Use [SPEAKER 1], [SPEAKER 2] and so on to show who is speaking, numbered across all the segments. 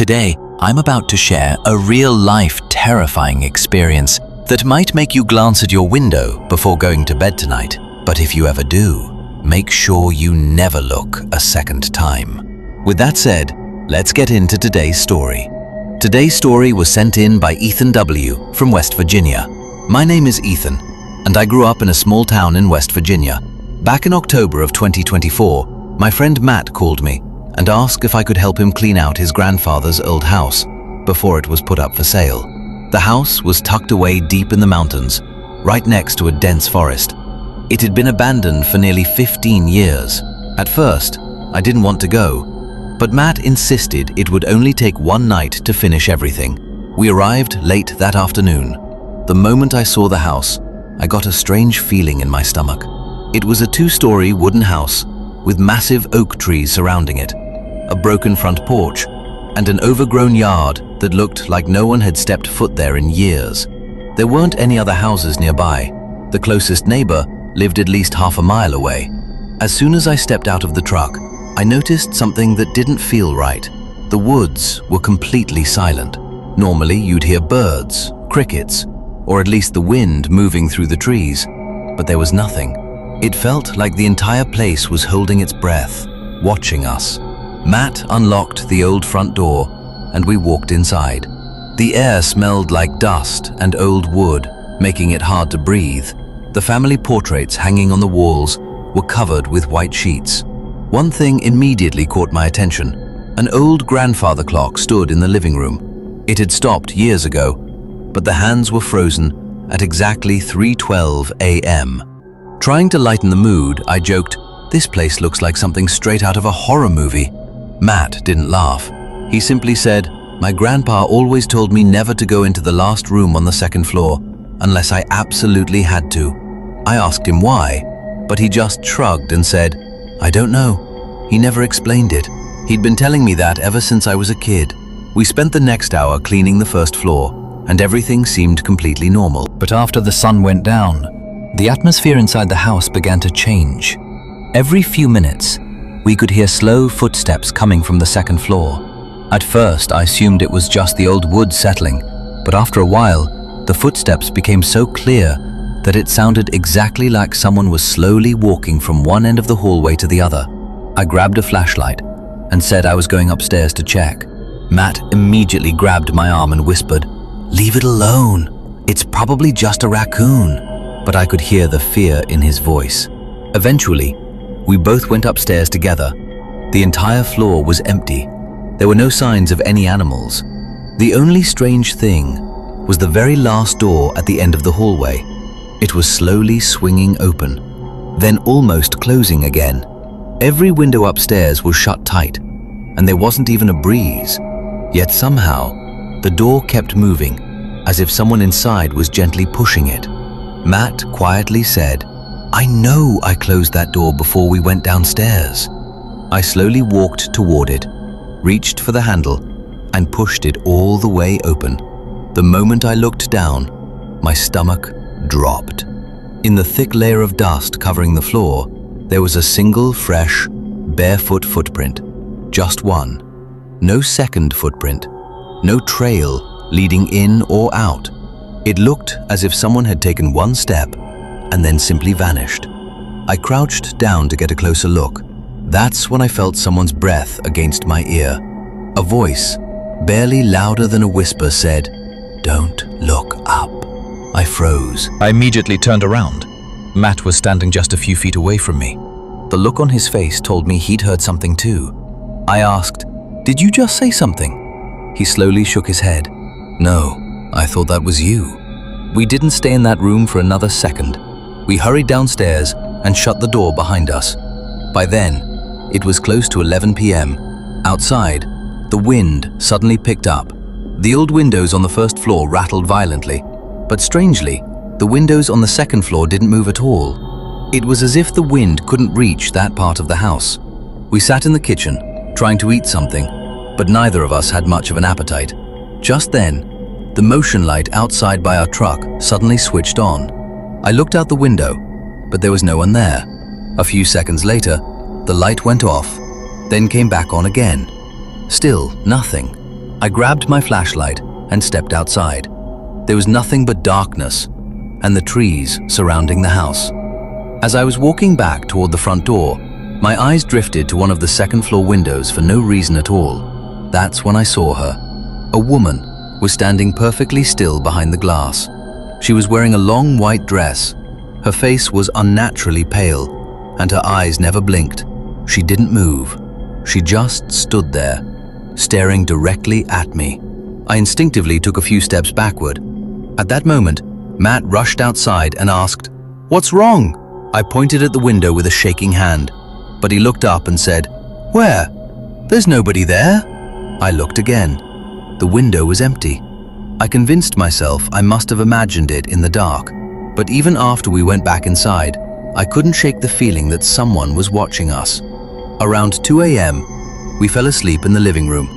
[SPEAKER 1] Today, I'm about to share a real-life terrifying experience that might make you glance at your window before going to bed tonight. But if you ever do, make sure you never look a second time. With that said, let's get into today's story. Today's story was sent in by Ethan W. from West Virginia. My name is Ethan, and I grew up in a small town in West Virginia. Back in October of 2024, my friend Matt called me and asked if I could help him clean out his grandfather's old house before it was put up for sale. The house was tucked away deep in the mountains, right next to a dense forest. It had been abandoned for nearly 15 years. At first, I didn't want to go, but Matt insisted it would only take one night to finish everything. We arrived late that afternoon. The moment I saw the house, I got a strange feeling in my stomach. It was a two-story wooden house with massive oak trees surrounding it, a broken front porch, and an overgrown yard that looked like no one had stepped foot there in years. There weren't any other houses nearby. The closest neighbor lived at least half a mile away. As soon as I stepped out of the truck, I noticed something that didn't feel right. The woods were completely silent. Normally, you'd hear birds, crickets, or at least the wind moving through the trees, but there was nothing. It felt like the entire place was holding its breath, watching us. Matt unlocked the old front door, and we walked inside. The air smelled like dust and old wood, making it hard to breathe. The family portraits hanging on the walls were covered with white sheets. One thing immediately caught my attention. An old grandfather clock stood in the living room. It had stopped years ago, but the hands were frozen at exactly 3:12 a.m. Trying to lighten the mood, I joked, "This place looks like something straight out of a horror movie." Matt didn't laugh. He simply said, "My grandpa always told me never to go into the last room on the second floor unless I absolutely had to." I asked him why, but he just shrugged and said, "I don't know." He never explained it. He'd been telling me that ever since I was a kid. We spent the next hour cleaning the first floor, and everything seemed completely normal. But after the sun went down, the atmosphere inside the house began to change. Every few minutes, we could hear slow footsteps coming from the second floor. At first, I assumed it was just the old wood settling, but after a while, the footsteps became so clear that it sounded exactly like someone was slowly walking from one end of the hallway to the other. I grabbed a flashlight and said I was going upstairs to check. Matt immediately grabbed my arm and whispered, "Leave it alone. It's probably just a raccoon." But I could hear the fear in his voice. Eventually, we both went upstairs together. The entire floor was empty. There were no signs of any animals. The only strange thing was the very last door at the end of the hallway. It was slowly swinging open, then almost closing again. Every window upstairs was shut tight, and there wasn't even a breeze. Yet somehow, the door kept moving, as if someone inside was gently pushing it. Matt quietly said, "I know I closed that door before we went downstairs." I slowly walked toward it, reached for the handle, and pushed it all the way open. The moment I looked down, my stomach dropped. In the thick layer of dust covering the floor, there was a single fresh, barefoot footprint. Just one. No second footprint. No trail leading in or out. It looked as if someone had taken one step and then simply vanished. I crouched down to get a closer look. That's when I felt someone's breath against my ear. A voice, barely louder than a whisper, said, "Don't look up." I froze. I immediately turned around. Matt was standing just a few feet away from me. The look on his face told me he'd heard something too. I asked, "Did you just say something?" He slowly shook his head. "No, I thought that was you." We didn't stay in that room for another second. We hurried downstairs and shut the door behind us. By then, it was close to 11 p.m. Outside, the wind suddenly picked up. The old windows on the first floor rattled violently, but strangely, the windows on the second floor didn't move at all. It was as if the wind couldn't reach that part of the house. We sat in the kitchen, trying to eat something, but neither of us had much of an appetite. Just then, the motion light outside by our truck suddenly switched on. I looked out the window, but there was no one there. A few seconds later, the light went off, then came back on again. Still nothing. I grabbed my flashlight and stepped outside. There was nothing but darkness and the trees surrounding the house. As I was walking back toward the front door, my eyes drifted to one of the second-floor windows for no reason at all. That's when I saw her. A woman was standing perfectly still behind the glass. She was wearing a long white dress. Her face was unnaturally pale, and her eyes never blinked. She didn't move. She just stood there, staring directly at me. I instinctively took a few steps backward. At that moment, Matt rushed outside and asked, "What's wrong?" I pointed at the window with a shaking hand, but he looked up and said, "Where? There's nobody there." I looked again. The window was empty. I convinced myself I must have imagined it in the dark, but even after we went back inside, I couldn't shake the feeling that someone was watching us. Around 2 a.m., we fell asleep in the living room.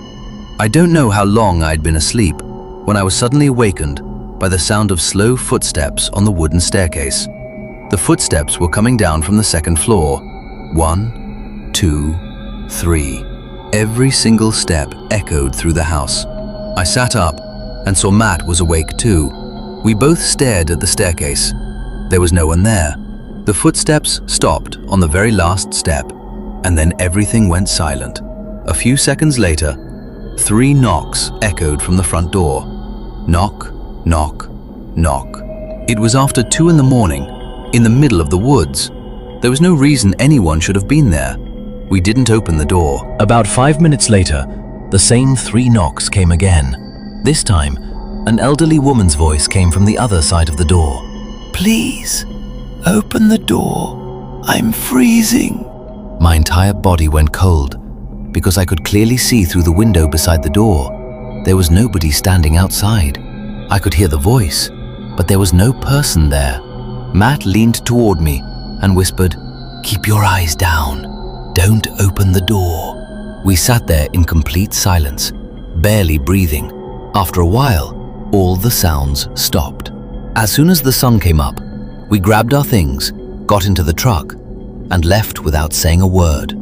[SPEAKER 1] I don't know how long I'd been asleep when I was suddenly awakened by the sound of slow footsteps on the wooden staircase. The footsteps were coming down from the second floor. 1, 2, 3. Every single step echoed through the house. I sat up and saw Matt was awake too. We both stared at the staircase. There was no one there. The footsteps stopped on the very last step, and then everything went silent. A few seconds later, 3 knocks echoed from the front door. Knock, knock, knock. It was after 2 in the morning, in the middle of the woods. There was no reason anyone should have been there. We didn't open the door.
[SPEAKER 2] About 5 minutes later, the same 3 knocks came again. This time, an elderly woman's voice came from the other side of the door.
[SPEAKER 1] "Please, open the door. I'm freezing." My entire body went cold because I could clearly see through the window beside the door. There was nobody standing outside. I could hear the voice, but there was no person there. Matt leaned toward me and whispered, "Keep your eyes down. Don't open the door." We sat there in complete silence, barely breathing. After a while, all the sounds stopped. As soon as the sun came up, we grabbed our things, got into the truck, and left without saying a word.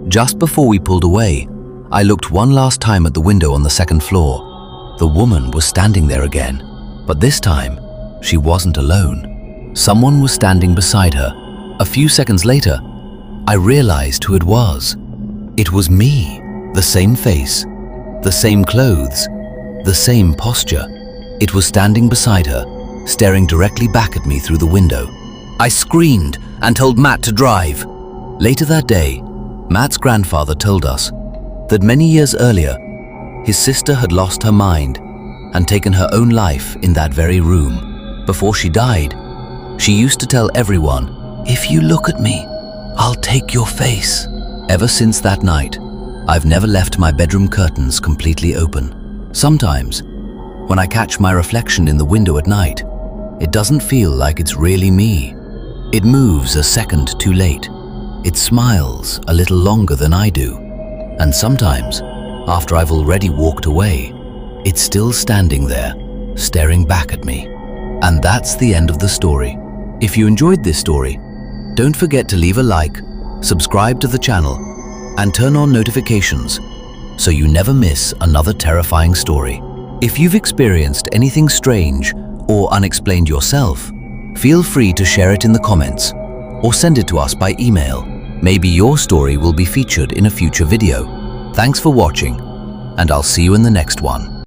[SPEAKER 1] Just before we pulled away, I looked one last time at the window on the second floor. The woman was standing there again, but this time, she wasn't alone. Someone was standing beside her. A few seconds later, I realized who it was. It was me. The same face, the same clothes, the same posture. It was standing beside her, staring directly back at me through the window. I screamed and told Matt to drive. Later that day, Matt's grandfather told us that many years earlier, his sister had lost her mind and taken her own life in that very room. Before she died, she used to tell everyone, "If you look at me, I'll take your face." Ever since that night, I've never left my bedroom curtains completely open. Sometimes, when I catch my reflection in the window at night, it doesn't feel like it's really me. It moves a second too late. It smiles a little longer than I do. And sometimes, after I've already walked away, it's still standing there, staring back at me. And that's the end of the story. If you enjoyed this story, don't forget to leave a like, subscribe to the channel, and turn on notifications so you never miss another terrifying story. If you've experienced anything strange or unexplained yourself, feel free to share it in the comments or send it to us by email. Maybe your story will be featured in a future video. Thanks for watching, and I'll see you in the next one.